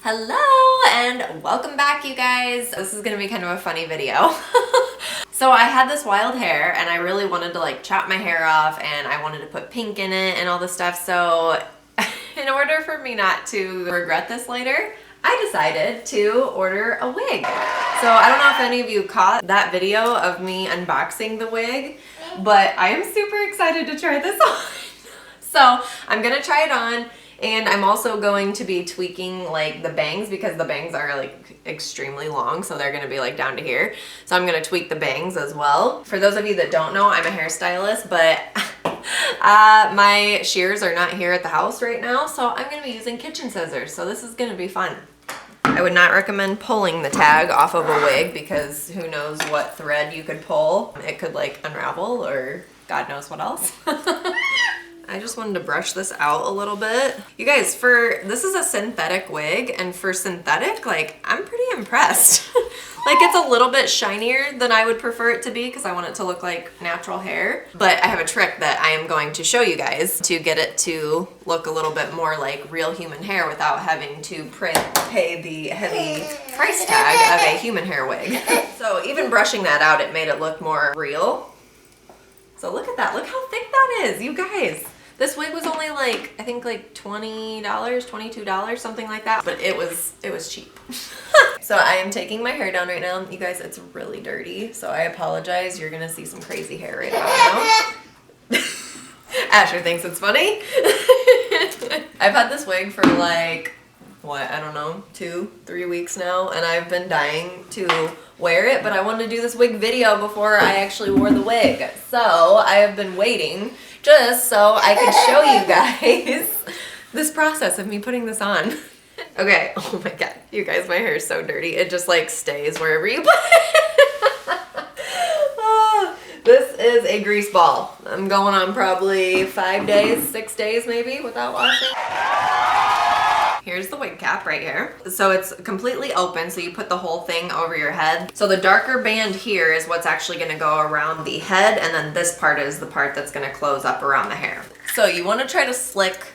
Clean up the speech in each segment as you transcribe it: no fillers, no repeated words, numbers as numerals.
Hello and welcome back, you guys. This is gonna be kind of a funny video. So I had this wild hair and I really wanted to like chop my hair off and I wanted to put pink in it and all this stuff. So in order for me not to regret this later, I decided to order a wig. So I don't know if any of you caught that video of me unboxing the wig, but I am super excited to try this on. So I'm gonna try it on. And I'm also going to be tweaking like the bangs because the bangs are like extremely long, so they're gonna be like down to here. So I'm gonna tweak the bangs as well. For those of you that don't know, I'm a hairstylist, but my shears are not here at the house right now, so I'm gonna be using kitchen scissors. So this is gonna be fun. I would not recommend pulling the tag off of a wig because who knows what thread you could pull. It could like unravel or God knows what else. I just wanted to brush this out a little bit. You guys, this is a synthetic wig, and for synthetic, like, I'm pretty impressed. Like, it's a little bit shinier than I would prefer it to be because I want it to look like natural hair. But I have a trick that I am going to show you guys to get it to look a little bit more like real human hair without having to pay the heavy price tag of a human hair wig. So even brushing that out, it made it look more real. So look at that. Look how thick that is, you guys. This wig was only like, I think like $20, $22, something like that, but it was cheap. So I am taking my hair down right now. You guys, it's really dirty, so I apologize. You're gonna see some crazy hair right about now. Asher thinks it's funny. I've had this wig for like, what, I don't know, 2-3 weeks now, and I've been dying to wear it, but I wanted to do this wig video before I actually wore the wig. So I have been waiting just so I could show you guys this process of me putting this on. Okay, oh my god, you guys, my hair is so dirty. It just like stays wherever you put it. Oh, this is a grease ball. I'm going on probably 5 days, 6 days maybe without washing. Here's the wig cap right here. So it's completely open, so you put the whole thing over your head. So the darker band here is what's actually gonna go around the head, and then this part is the part that's gonna close up around the hair. So you wanna try to slick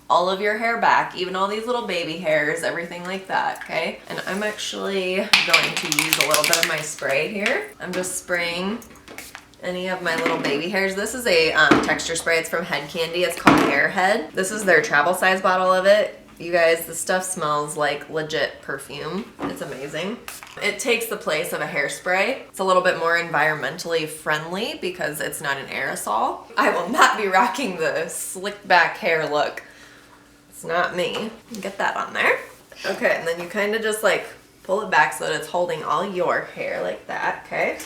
all of your hair back, even all these little baby hairs, everything like that, okay? And I'm actually going to use a little bit of my spray here. I'm just spraying any of my little baby hairs. This is a texture spray. It's from Head Candy. It's called Airhead. This is their travel size bottle of it. You guys, this stuff smells like legit perfume. It's amazing. It takes the place of a hairspray. It's a little bit more environmentally friendly because it's not an aerosol. I will not be rocking the slicked back hair look. It's not me. Get that on there. Okay, and then you kind of just like pull it back so that it's holding all your hair like that, okay?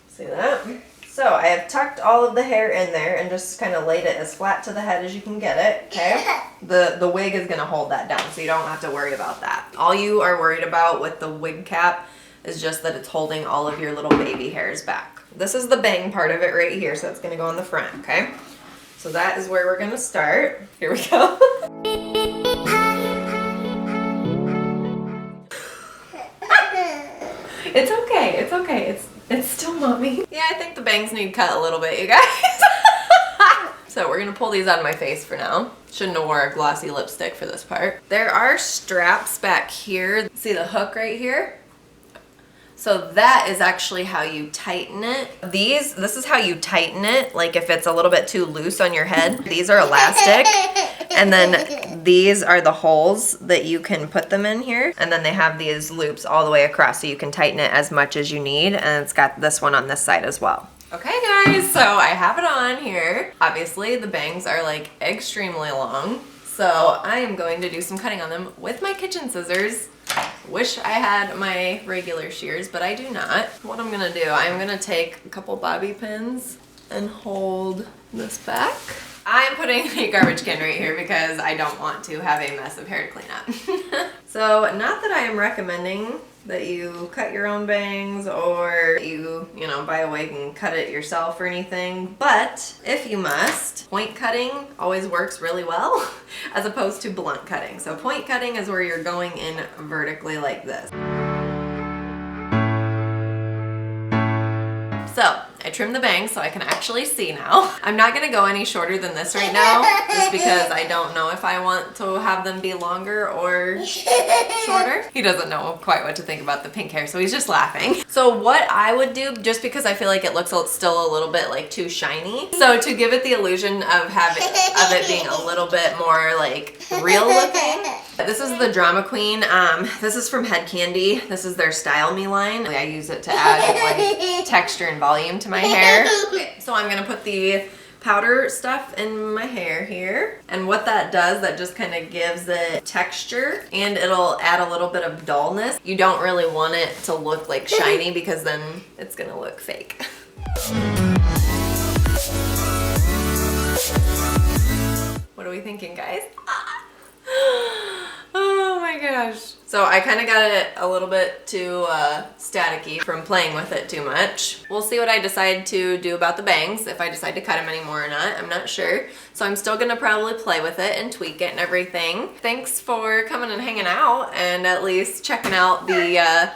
See that? So I have tucked all of the hair in there and just kind of laid it as flat to the head as you can get it, okay? The wig is gonna hold that down, so you don't have to worry about that. All you are worried about with the wig cap is just that it's holding all of your little baby hairs back. This is the bang part of it right here, so it's gonna go on the front, okay? So that is where we're gonna start. Here we go. It's okay, it's okay. It's still mommy. Yeah, I think the bangs need cut a little bit, you guys. So we're gonna pull these out of my face for now. Shouldn't have wore a glossy lipstick for this part. There are straps back here. See the hook right here? So that is actually how you tighten it. This is how you tighten it, like if it's a little bit too loose on your head. These are elastic, and then these are the holes that you can put them in here. And then they have these loops all the way across so you can tighten it as much as you need, and it's got this one on this side as well. Okay guys, so I have it on here. Obviously the bangs are like extremely long, so I am going to do some cutting on them with my kitchen scissors. Wish I had my regular shears, but I do not. What I'm gonna do, I'm gonna take a couple bobby pins and hold this back. I'm putting a garbage can right here because I don't want to have a mess of hair to clean up. So not that I am recommending that you cut your own bangs or you know, buy a wig and cut it yourself or anything, but if you must, point cutting always works really well as opposed to blunt cutting. So point cutting is where you're going in vertically like this. So I trimmed the bangs so I can actually see now. I'm not gonna go any shorter than this right now, just because I don't know if I want to have them be longer or shorter. He doesn't know quite what to think about the pink hair, so he's just laughing. So what I would do, just because I feel like it looks still a little bit like too shiny, so to give it the illusion of it being a little bit more like real looking. This is the Drama Queen. This is from Head Candy. This is their Style Me line. I use it to add like texture and volume to my hair. So I'm gonna put the powder stuff in my hair here, and what that does, that just kind of gives it texture, and it'll add a little bit of dullness. You don't really want it to look like shiny, because then it's gonna look fake. What are we thinking, guys? Oh my gosh. So I kind of got it a little bit too staticky from playing with it too much. We'll see what I decide to do about the bangs, if I decide to cut them anymore or not. I'm not sure. So I'm still gonna probably play with it and tweak it and everything. Thanks for coming and hanging out, and at least checking out the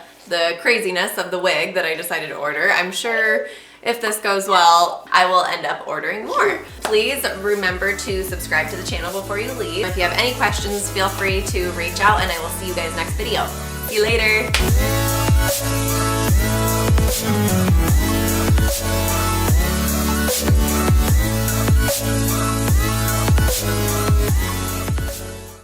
craziness of the wig that I decided to order. I'm sure if this goes well, I will end up ordering more. Please remember to subscribe to the channel before you leave. If you have any questions, feel free to reach out, and I will see you guys next video. See you later.